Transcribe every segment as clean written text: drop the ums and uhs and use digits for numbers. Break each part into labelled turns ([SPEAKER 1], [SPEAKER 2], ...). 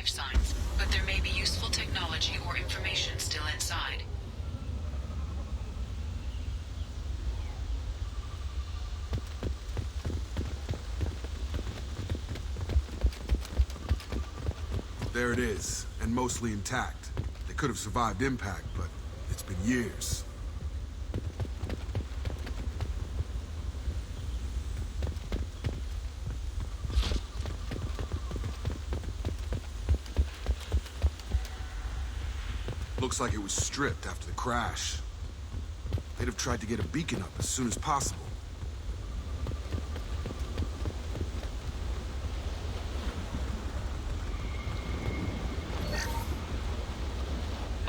[SPEAKER 1] life signs, but there may be useful technology or information still inside.
[SPEAKER 2] There it is, and mostly intact. They could have survived impact, but it's been years. Looks like it was stripped after the crash. They'd have tried to get a beacon up as soon as possible.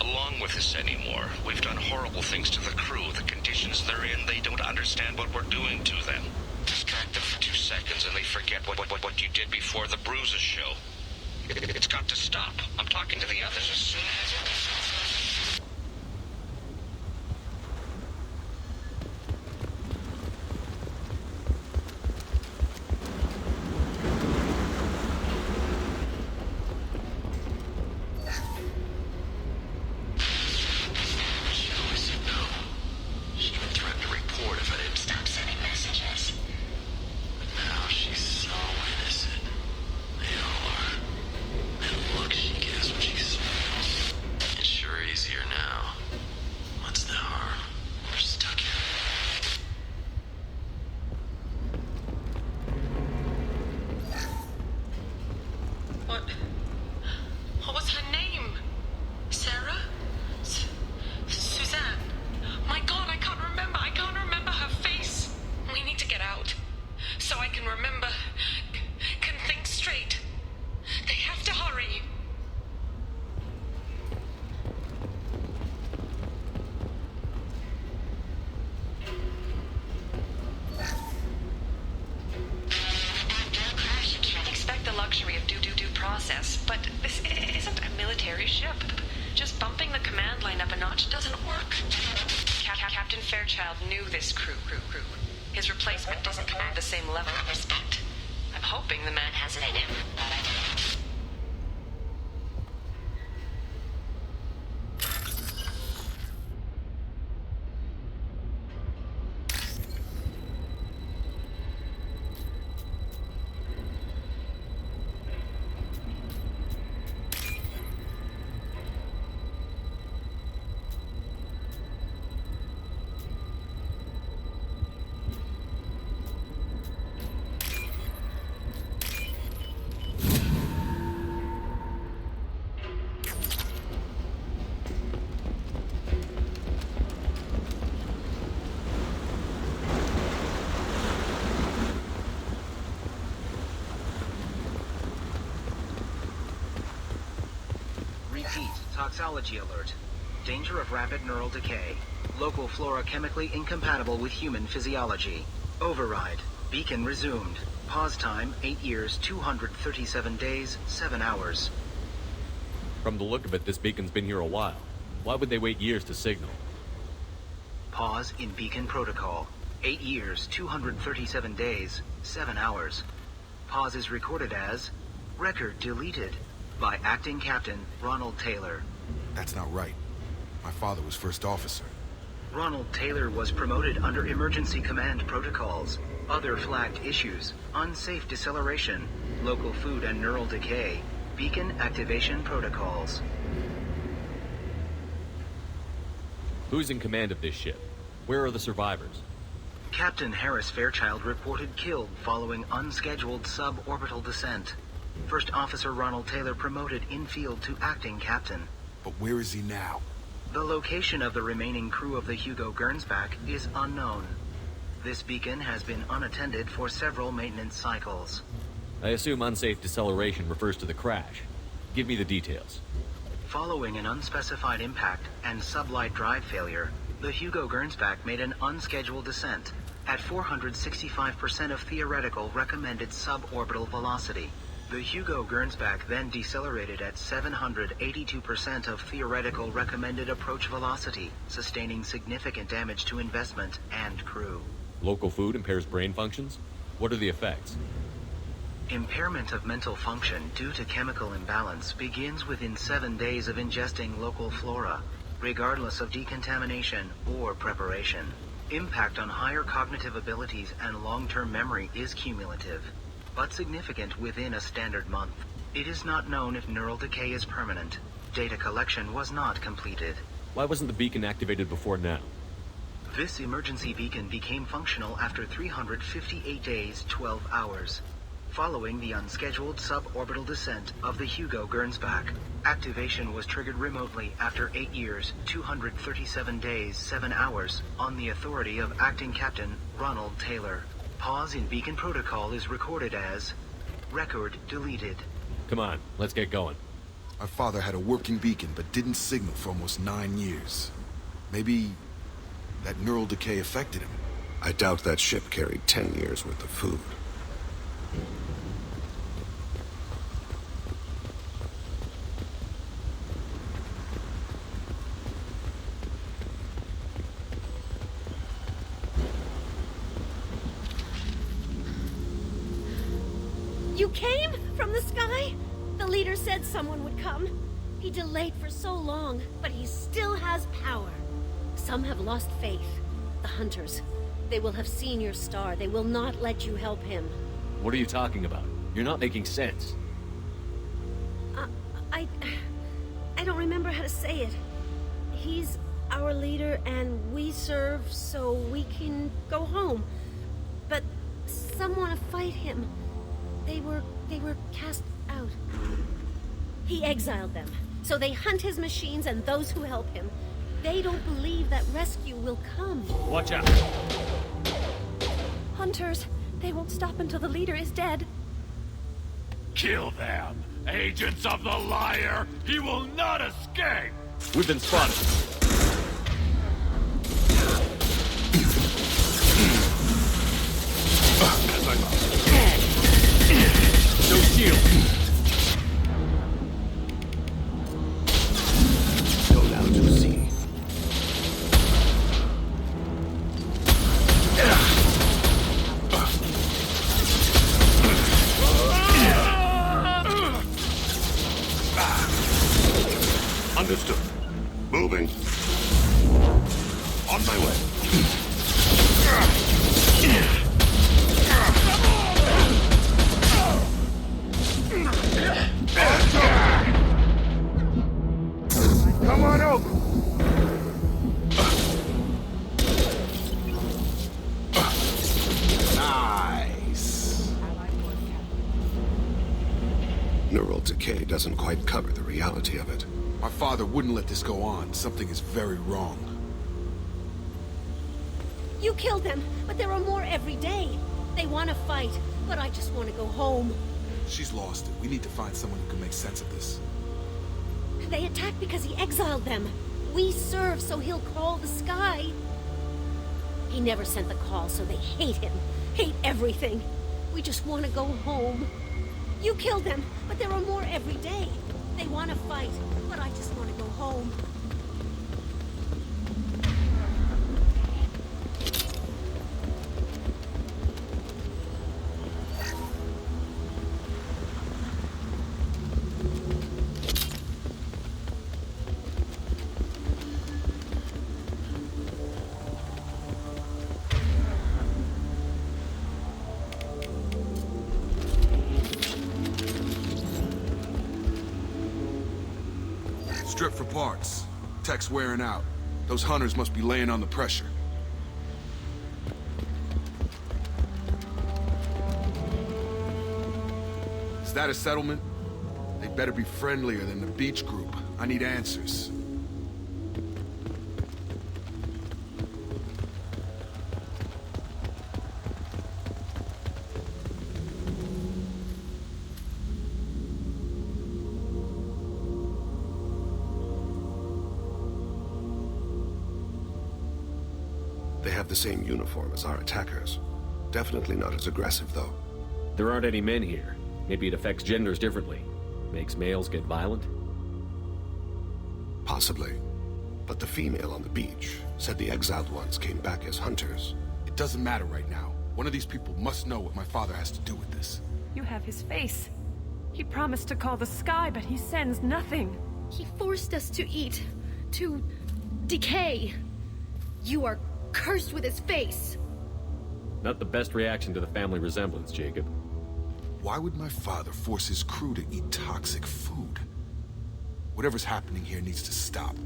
[SPEAKER 3] Along with this anymore. We've done horrible things to the crew. The conditions they're in, they don't understand what we're doing to them. Distract them for 2 seconds and they forget what you did before the bruises show. It's got to stop. I'm talking to the others as soon as...
[SPEAKER 4] Heat, toxology alert. Danger of rapid neural decay. Local flora chemically incompatible with human physiology. Override. Beacon resumed. Pause time 8 years, 237 days, 7 hours.
[SPEAKER 5] From the look of it, this beacon's been here a while. Why would they wait years to signal?
[SPEAKER 4] Pause in beacon protocol. 8 years, 237 days, 7 hours. Pause is recorded as record deleted by acting captain Ronald Taylor.
[SPEAKER 2] That's not right. My father was first officer.
[SPEAKER 4] Ronald Taylor was promoted under emergency command protocols. Other flagged issues: unsafe deceleration, local food and neural decay, beacon activation protocols.
[SPEAKER 5] Who's in command of this ship? Where are the survivors?
[SPEAKER 4] Captain Harris Fairchild reported killed following unscheduled suborbital descent. First Officer Ronald Taylor promoted in-field to acting captain.
[SPEAKER 2] But where is he now?
[SPEAKER 4] The location of the remaining crew of the Hugo Gernsback is unknown. This beacon has been unattended for several maintenance cycles.
[SPEAKER 5] I assume unsafe deceleration refers to the crash. Give me the details.
[SPEAKER 4] Following an unspecified impact and sublight drive failure, the Hugo Gernsback made an unscheduled descent at 465% of theoretical recommended suborbital velocity. The Hugo Gernsback then decelerated at 782% of theoretical recommended approach velocity, sustaining significant damage to investment and crew.
[SPEAKER 5] Local food impairs brain functions? What are the effects?
[SPEAKER 4] Impairment of mental function due to chemical imbalance begins within 7 days of ingesting local flora, regardless of decontamination or preparation. Impact on higher cognitive abilities and long-term memory is cumulative, but significant within a standard month. It is not known if neural decay is permanent. Data collection was not completed.
[SPEAKER 5] Why wasn't the beacon activated before now?
[SPEAKER 4] This emergency beacon became functional after 358 days, 12 hours. Following the unscheduled suborbital descent of the Hugo Gernsback, activation was triggered remotely after 8 years, 237 days, 7 hours, on the authority of Acting Captain Ronald Taylor. Pause in beacon protocol is recorded as record deleted.
[SPEAKER 5] Come on, let's get going.
[SPEAKER 2] My father had a working beacon but didn't signal for almost 9 years. Maybe that neural decay affected him.
[SPEAKER 6] I doubt that ship carried 10 years worth of food.
[SPEAKER 7] You came from the sky? The leader said someone would come. He delayed for so long, but he still has power. Some have lost faith. The hunters. They will have seen your star. They will not let you help him.
[SPEAKER 5] What are you talking about? You're not making sense.
[SPEAKER 7] I don't remember how to say it. He's our leader and we serve so we can go home. But some want to fight him. They were cast out. He exiled them, so they hunt his machines and those who help him. They don't believe that rescue will come.
[SPEAKER 5] Watch out!
[SPEAKER 7] Hunters, they won't stop until the leader is dead.
[SPEAKER 8] Kill them! Agents of the liar! He will not escape!
[SPEAKER 5] We've been spotted. No shield.
[SPEAKER 6] Go down to sea. Understood. Moving. On my way. Come on over.
[SPEAKER 2] Nice.
[SPEAKER 6] Neural decay doesn't quite cover the reality of it.
[SPEAKER 2] My father wouldn't let this go on. Something is very wrong.
[SPEAKER 7] You killed them, but there are more every day. They want to fight, but I just want to go home.
[SPEAKER 2] She's lost it. We need to find someone who can make sense of this.
[SPEAKER 7] They attack because he exiled them. We serve, so he'll call the sky. He never sent the call, so they hate him. Hate everything. We just want to go home. You killed them, but there are more every day. They want to fight, but I just want to go home.
[SPEAKER 2] Strip for parts. Tech's wearing out. Those hunters must be laying on the pressure. Is that a settlement? They better be friendlier than the beach group. I need answers.
[SPEAKER 6] They have the same uniform as our attackers. Definitely not as aggressive, though.
[SPEAKER 5] There aren't any men here. Maybe it affects genders differently. Makes males get violent?
[SPEAKER 6] Possibly. But the female on the beach said the exiled ones came back as hunters.
[SPEAKER 2] It doesn't matter right now. One of these people must know what my father has to do with this.
[SPEAKER 9] You have his face. He promised to call the sky, but he sends nothing.
[SPEAKER 7] He forced us to eat, to decay. You are cursed with his face.
[SPEAKER 5] Not the best reaction to the family resemblance, Jacob.
[SPEAKER 2] Why would my father force his crew to eat toxic food? Whatever's happening here needs to stop.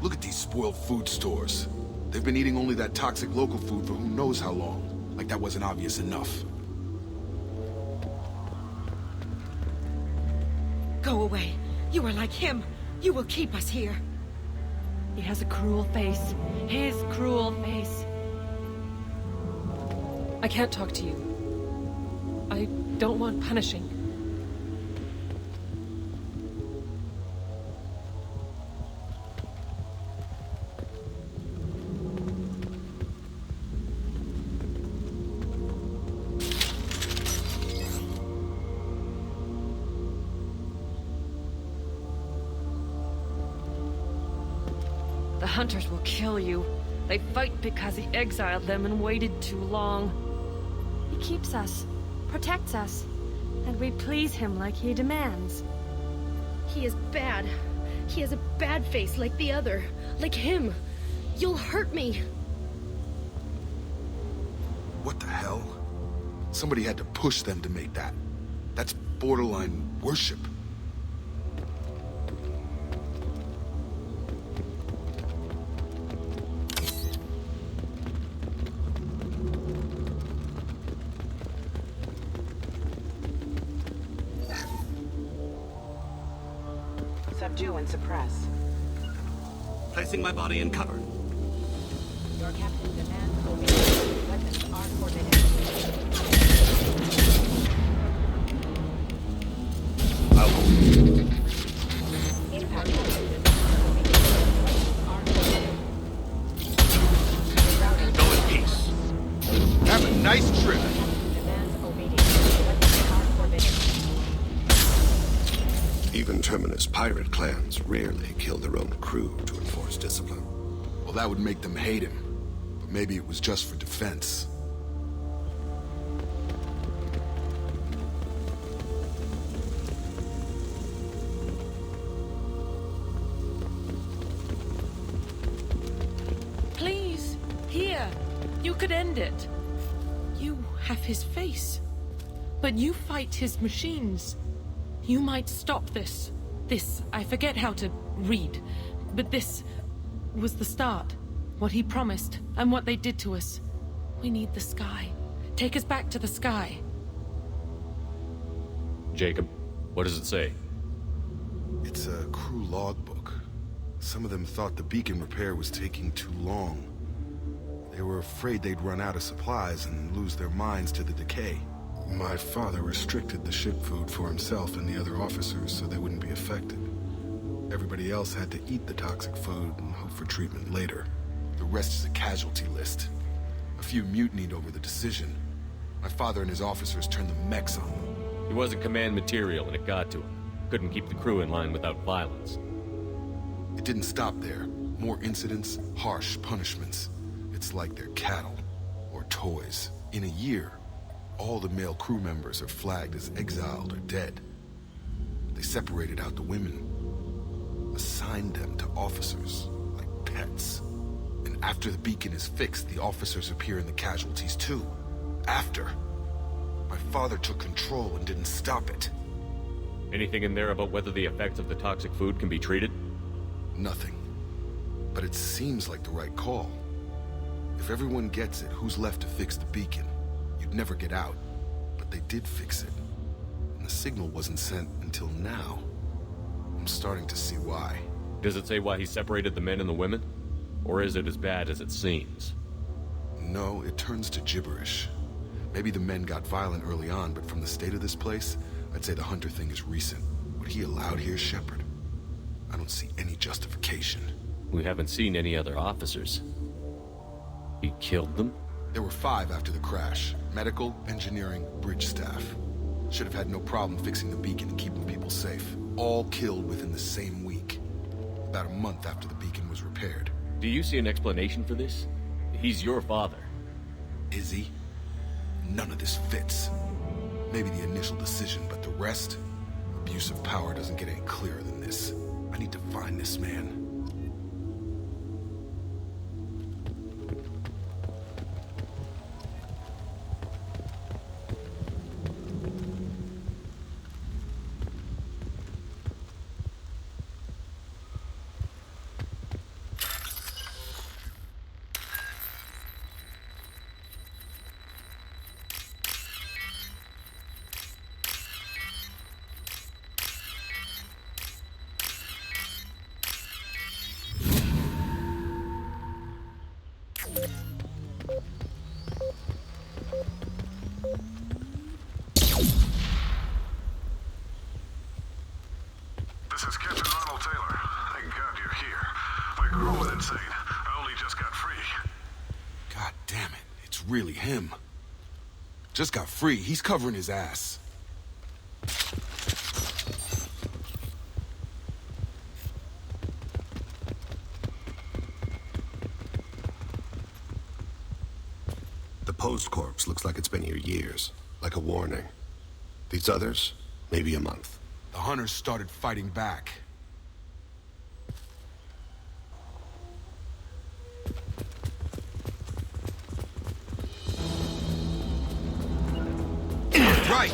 [SPEAKER 2] Look at these spoiled food stores. They've been eating only that toxic local food for who knows how long. Like that wasn't obvious enough.
[SPEAKER 10] Go away. You are like him. You will keep us here.
[SPEAKER 9] He has a cruel face. His cruel face.
[SPEAKER 11] I can't talk to you. I don't want punishing.
[SPEAKER 9] The hunters will kill you. They fight because he exiled them and waited too long. He keeps us, protects us, and we please him like he demands.
[SPEAKER 7] He is bad. He has a bad face like the other. Like him. You'll hurt me.
[SPEAKER 2] What the hell? Somebody had to push them to make that. That's borderline worship.
[SPEAKER 12] Subdue and suppress.
[SPEAKER 6] Placing my body in cover.
[SPEAKER 12] Your captain demands obedience. Weapons are forbidden. Impact.
[SPEAKER 6] Go in peace.
[SPEAKER 2] Have a nice trip.
[SPEAKER 6] Even Terminus pirate clans rarely kill their own crew to enforce discipline.
[SPEAKER 2] Well, that would make them hate him. But maybe it was just for defense.
[SPEAKER 9] Please, here. You could end it. You have his face. But you fight his machines. You might stop this. This, I forget how to read. But this was the start. What he promised, and what they did to us. We need the sky. Take us back to the sky.
[SPEAKER 5] Jacob, what does it say?
[SPEAKER 2] It's a crew logbook. Some of them thought the beacon repair was taking too long. They were afraid they'd run out of supplies and lose their minds to the decay. My father restricted the ship food for himself and the other officers so they wouldn't be affected. Everybody else had to eat the toxic food and hope for treatment later. The rest is a casualty list. A few mutinied over the decision. My father and his officers turned the mechs on them.
[SPEAKER 5] He wasn't command material and it got to him. Couldn't keep the crew in line without violence.
[SPEAKER 2] It didn't stop there. More incidents, harsh punishments. It's like they're cattle or toys. In a year, all the male crew members are flagged as exiled or dead. They separated out the women, assigned them to officers like pets. And after the beacon is fixed, the officers appear in the casualties too. After. My father took control and didn't stop it.
[SPEAKER 5] Anything in there about whether the effects of the toxic food can be treated?
[SPEAKER 2] Nothing. But it seems like the right call. If everyone gets it, who's left to fix the beacon? You'd never get out. But they did fix it. And the signal wasn't sent until now. I'm starting to see why.
[SPEAKER 5] Does it say why he separated the men and the women? Or is it as bad as it seems?
[SPEAKER 2] No, it turns to gibberish. Maybe the men got violent early on, but from the state of this place, I'd say the Hunter thing is recent. What he allowed here, Shepard? I don't see any justification.
[SPEAKER 5] We haven't seen any other officers. He killed them?
[SPEAKER 2] There were 5 after the crash. Medical, engineering, bridge staff. Should have had no problem fixing the beacon and keeping people safe. All killed within the same week. About a month after the beacon was repaired.
[SPEAKER 5] Do you see an explanation for this? He's your father.
[SPEAKER 2] Is he? None of this fits. Maybe the initial decision, but the rest? Abuse of power doesn't get any clearer than this. I need to find this man.
[SPEAKER 13] This is Captain Ronald Taylor. Thank God you're here. My crew went insane. I only just got free.
[SPEAKER 2] God damn it. It's really him. Just got free. He's covering his ass.
[SPEAKER 6] The post corpse looks like it's been here years. Like a warning. These others, maybe a month.
[SPEAKER 2] The hunters started fighting back. Right!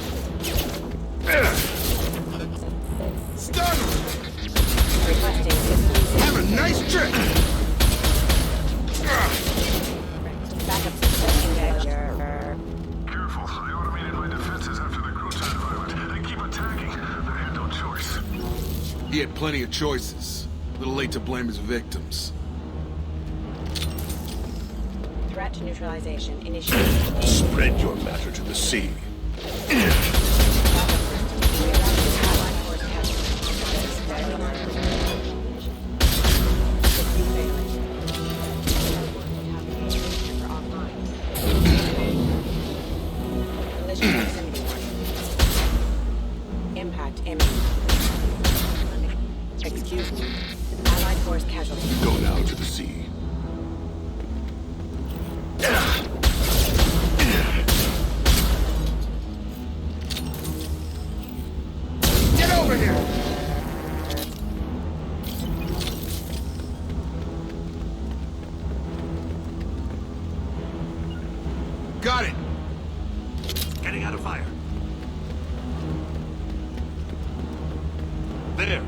[SPEAKER 2] Stun! Have a nice trip!
[SPEAKER 12] Backup system engaged.
[SPEAKER 13] Careful. I automated my defenses after the crew turned violent. They keep attacking. I had no choice.
[SPEAKER 2] He had plenty of choices. A little late to blame his victims.
[SPEAKER 12] Threat to neutralization initiated.
[SPEAKER 6] Spread your matter to the sea.
[SPEAKER 12] Impact imminent. Excuse me. Allied force casualty.
[SPEAKER 6] Go now to the sea.
[SPEAKER 2] Get over here! Got it!
[SPEAKER 8] Getting out of fire. There.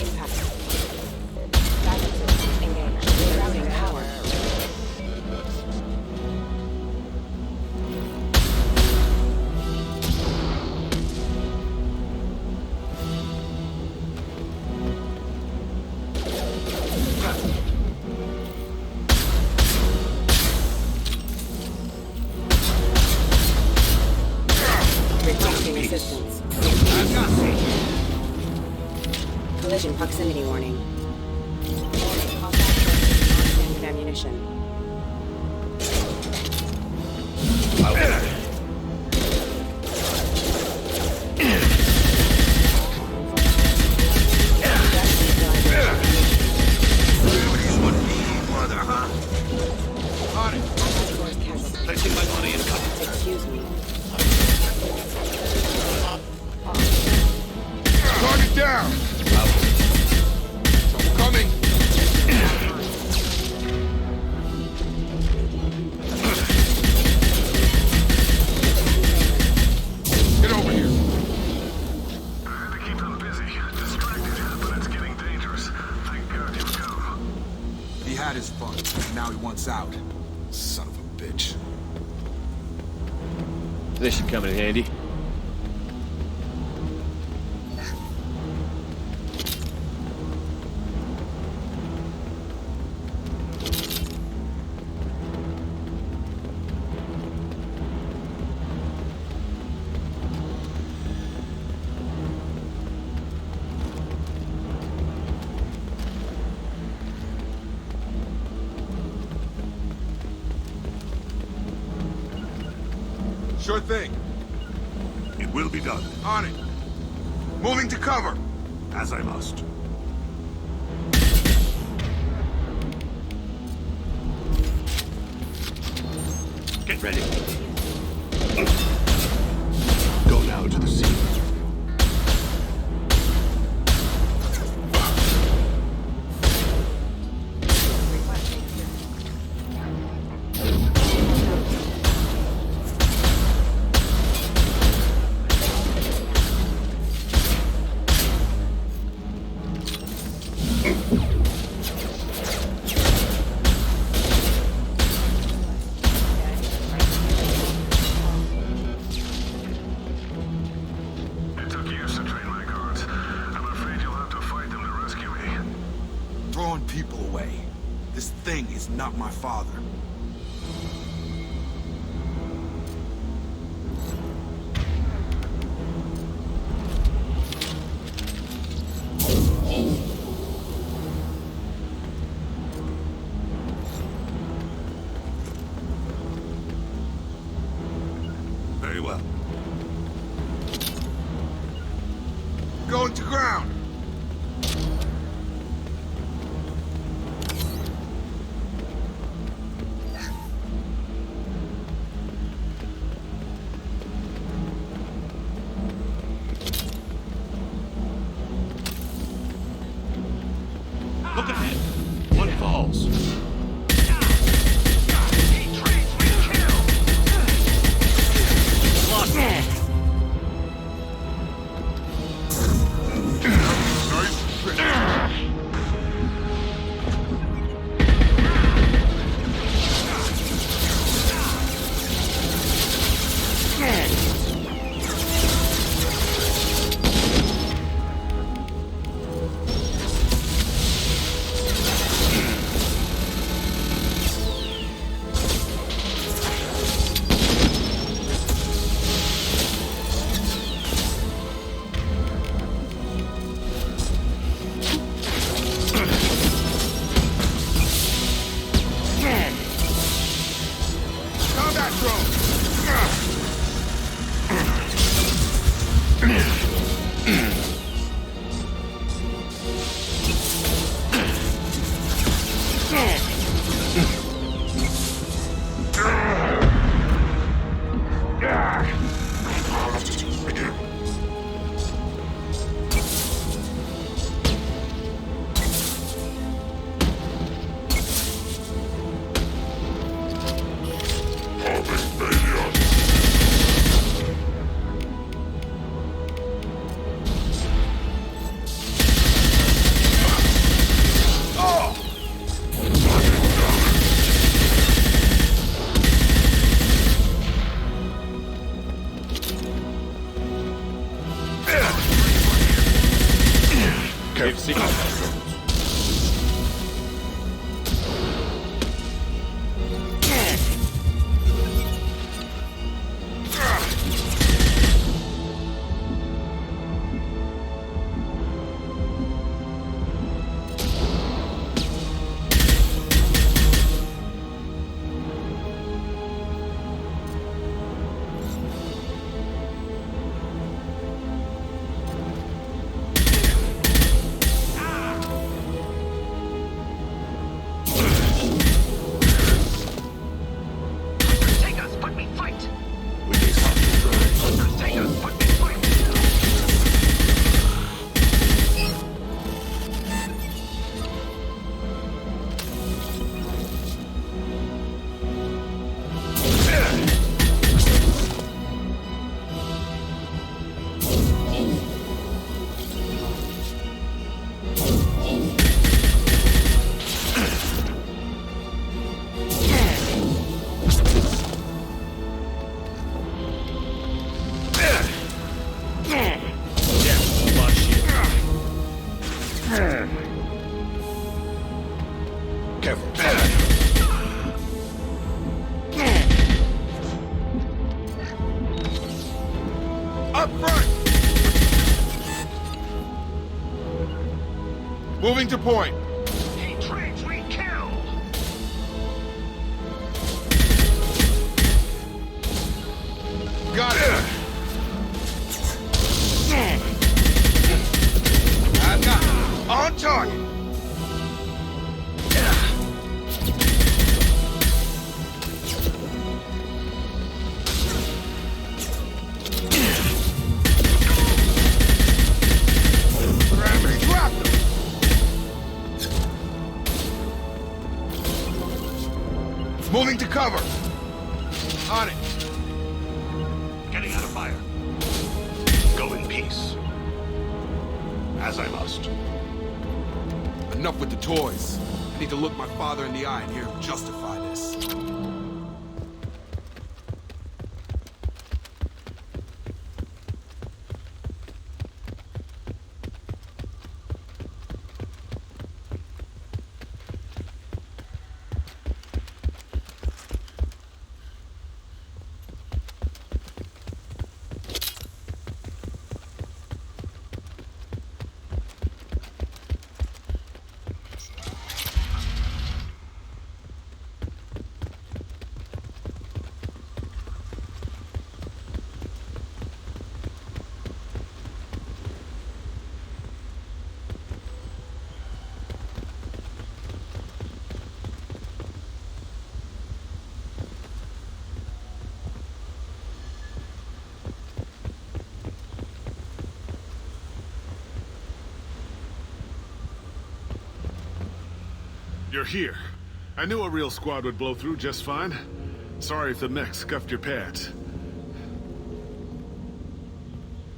[SPEAKER 12] Impact. Backup systems engaged. Routing power. Proximity warning. Contact with non-standard ammunition. Excuse me.
[SPEAKER 2] Target down! Trouble coming! Get over here!
[SPEAKER 13] I had to keep them busy, distracted, but it's getting dangerous. Thank God you've come.
[SPEAKER 14] He had his fun, now he wants out. Son of a bitch.
[SPEAKER 5] This should come in handy.
[SPEAKER 14] Sure thing.
[SPEAKER 6] It will be done.
[SPEAKER 14] On it. Moving to cover.
[SPEAKER 6] As I must.
[SPEAKER 8] Get ready.
[SPEAKER 6] Go now to the scene.
[SPEAKER 13] It took years to train my guards. I'm afraid you'll have to fight them to rescue me.
[SPEAKER 14] Throwing people away. This thing is not my father.
[SPEAKER 6] Very well.
[SPEAKER 14] Going to ground.
[SPEAKER 8] Look ahead. One falls. Lost it.
[SPEAKER 6] there. Careful.
[SPEAKER 2] Up front! Moving to point.
[SPEAKER 13] He trades we kill.
[SPEAKER 2] Got it. I got it. On target. Moving to cover. On it.
[SPEAKER 13] Getting out of fire. Go in peace. As I must.
[SPEAKER 2] Enough with the toys. I need to look my father in the eye and hear him justify this.
[SPEAKER 13] You're here. I knew a real squad would blow through just fine. Sorry if the mech scuffed your pads.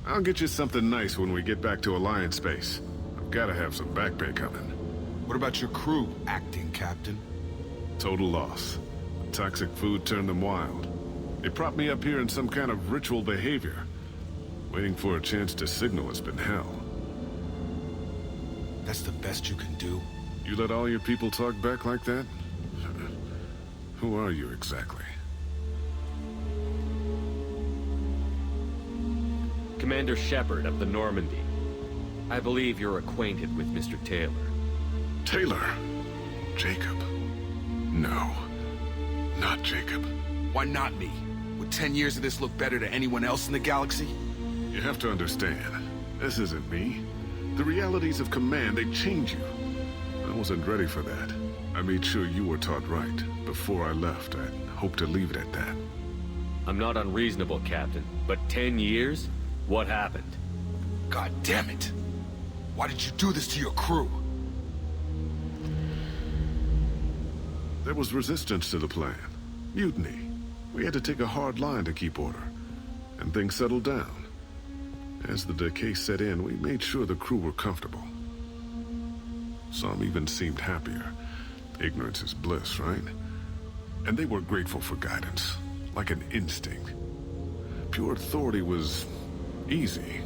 [SPEAKER 13] I'll get you something nice when we get back to Alliance space. I've got to have some back pay coming.
[SPEAKER 2] What about your crew, acting captain?
[SPEAKER 13] Total loss. Toxic food turned them wild. They propped me up here in some kind of ritual behavior. Waiting for a chance to signal has been hell.
[SPEAKER 2] That's the best you can do?
[SPEAKER 13] You let all your people talk back like that? Who are you exactly?
[SPEAKER 5] Commander Shepard of the Normandy. I believe you're acquainted with Mr. Taylor.
[SPEAKER 13] Taylor? Jacob? No. Not Jacob.
[SPEAKER 2] Why not me? Would 10 years of this look better to anyone else in the galaxy?
[SPEAKER 13] You have to understand, this isn't me. The realities of command, they change you. I wasn't ready for that. I made sure you were taught right. Before I left, I hoped to leave it at that.
[SPEAKER 5] I'm not unreasonable, Captain, but 10 years? What happened?
[SPEAKER 2] God damn it! Why did you do this to your crew?
[SPEAKER 13] There was resistance to the plan. Mutiny. We had to take a hard line to keep order. And things settled down. As the decay set in, we made sure the crew were comfortable. Some even seemed happier. Ignorance is bliss, right? And they were grateful for guidance, like an instinct. Pure authority was easy,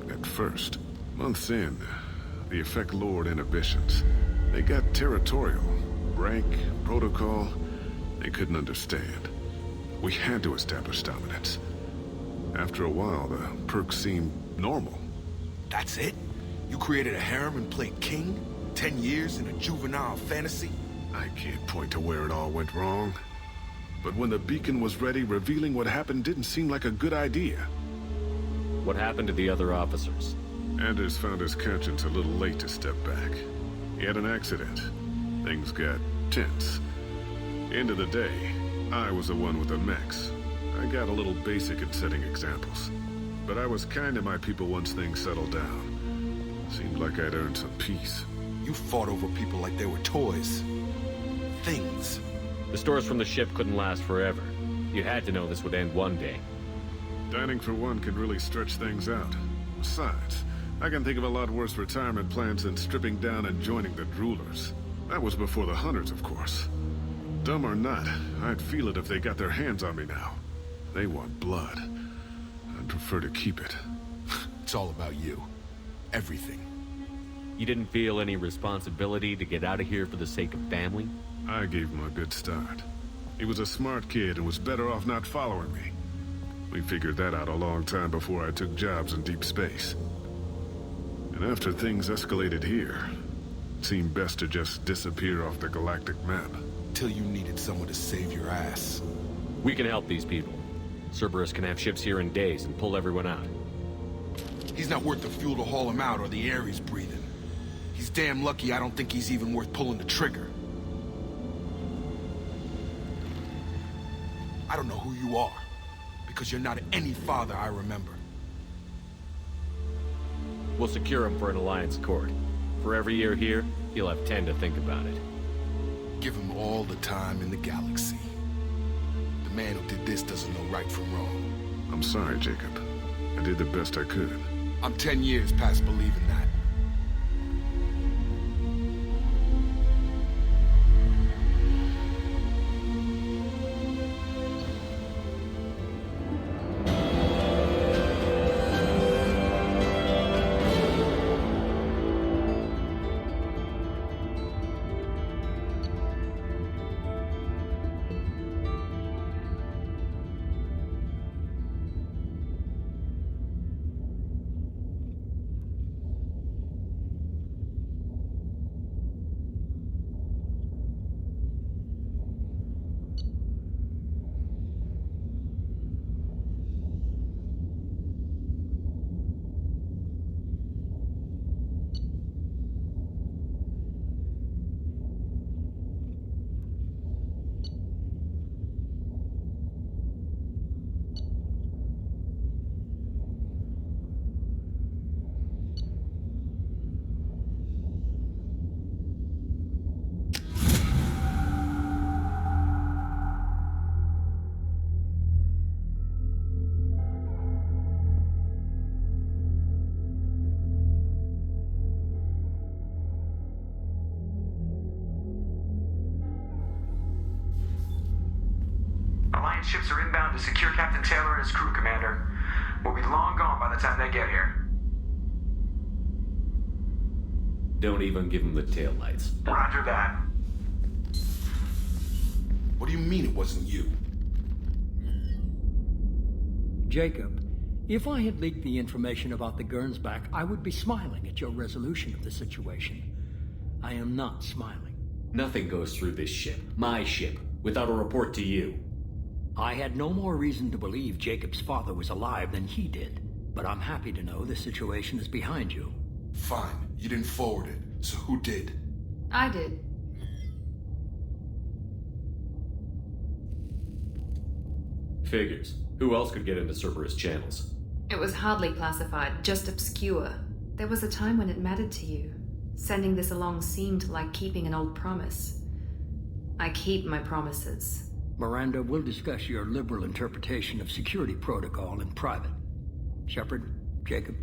[SPEAKER 13] at first. Months in, the effect lowered inhibitions. They got territorial. Rank, protocol, they couldn't understand. We had to establish dominance. After a while, the perks seemed normal.
[SPEAKER 2] That's it? You created a harem and played king? 10 years in a juvenile fantasy?
[SPEAKER 13] I can't point to where it all went wrong. But when the beacon was ready, revealing what happened didn't seem like a good idea.
[SPEAKER 5] What happened to the other officers?
[SPEAKER 13] Anders found his conscience a little late to step back. He had an accident. Things got tense. End of the day, I was the one with the mechs. I got a little basic at setting examples. But I was kind to my people once things settled down. Seemed like I'd earned some peace.
[SPEAKER 2] You fought over people like they were toys. Things.
[SPEAKER 5] The stores from the ship couldn't last forever. You had to know this would end one day.
[SPEAKER 13] Dining for one can really stretch things out. Besides, I can think of a lot worse retirement plans than stripping down and joining the droolers. That was before the hunters, of course. Dumb or not, I'd feel it if they got their hands on me now. They want blood. I'd prefer to keep it.
[SPEAKER 2] It's all about you. Everything.
[SPEAKER 5] You didn't feel any responsibility to get out of here for the sake of family?
[SPEAKER 13] I gave him a good start. He was a smart kid and was better off not following me. We figured that out a long time before I took jobs in deep space. And after things escalated here, it seemed best to just disappear off the galactic map.
[SPEAKER 2] Till you needed someone to save your ass.
[SPEAKER 5] We can help these people. Cerberus can have ships here in days and pull everyone out.
[SPEAKER 2] He's not worth the fuel to haul him out or the air he's breathing. He's damn lucky I don't think he's even worth pulling the trigger. I don't know who you are, because you're not any father I remember.
[SPEAKER 5] We'll secure him for an Alliance court. For every year here, he'll have 10 to think about it.
[SPEAKER 2] Give him all the time in the galaxy. The man who did this doesn't know right from wrong.
[SPEAKER 13] I'm sorry, Jacob. I did the best I could.
[SPEAKER 2] I'm 10 years past believing that.
[SPEAKER 15] Ships are inbound to secure Captain Taylor and his crew, Commander. We'll be long gone by the time they get here.
[SPEAKER 5] Don't even give him the taillights.
[SPEAKER 15] Roger that.
[SPEAKER 2] What do you mean it wasn't you?
[SPEAKER 16] Jacob, if I had leaked the information about the Gernsback, I would be smiling at your resolution of the situation. I am not smiling.
[SPEAKER 5] Nothing goes through this ship, my ship, without a report to you.
[SPEAKER 16] I had no more reason to believe Jacob's father was alive than he did, but I'm happy to know the situation is behind you.
[SPEAKER 2] Fine, you didn't forward it, so who did?
[SPEAKER 17] I did.
[SPEAKER 5] Figures. Who else could get into Cerberus channels?
[SPEAKER 17] It was hardly classified, just obscure. There was a time when it mattered to you. Sending this along seemed like keeping an old promise. I keep my promises.
[SPEAKER 16] Miranda, we'll discuss your liberal interpretation of security protocol in private. Shepard, Jacob.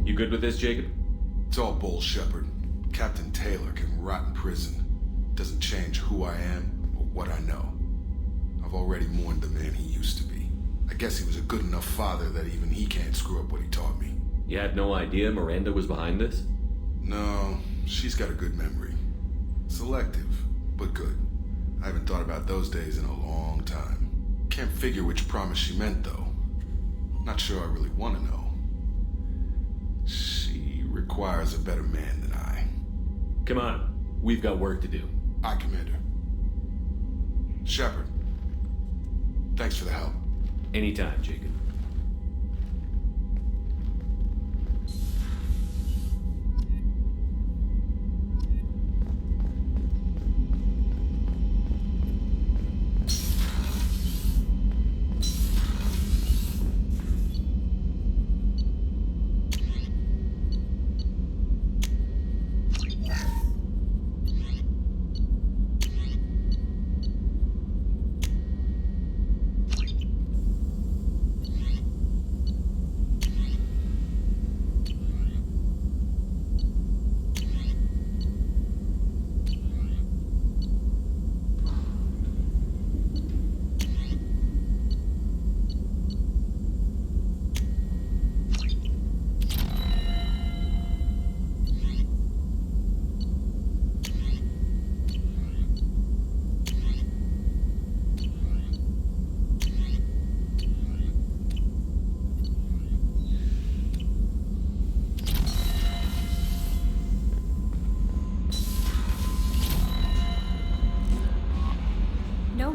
[SPEAKER 5] You good with this, Jacob?
[SPEAKER 2] It's all bull, Shepard. Captain Taylor can rot in prison. Doesn't change who I am or what I know. I've already mourned the man he used to be. I guess he was a good enough father that even he can't screw up what he taught me.
[SPEAKER 5] You had no idea Miranda was behind this?
[SPEAKER 2] No, she's got a good memory. Selective, but good. I haven't thought about those days in a long time. Can't figure which promise she meant, though. Not sure I really want to know. She requires a better man than I.
[SPEAKER 5] Come on, we've got work to do.
[SPEAKER 2] Aye, Commander. Shepard, thanks for the help.
[SPEAKER 5] Anytime, Jacob.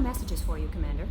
[SPEAKER 18] messages for you, Commander.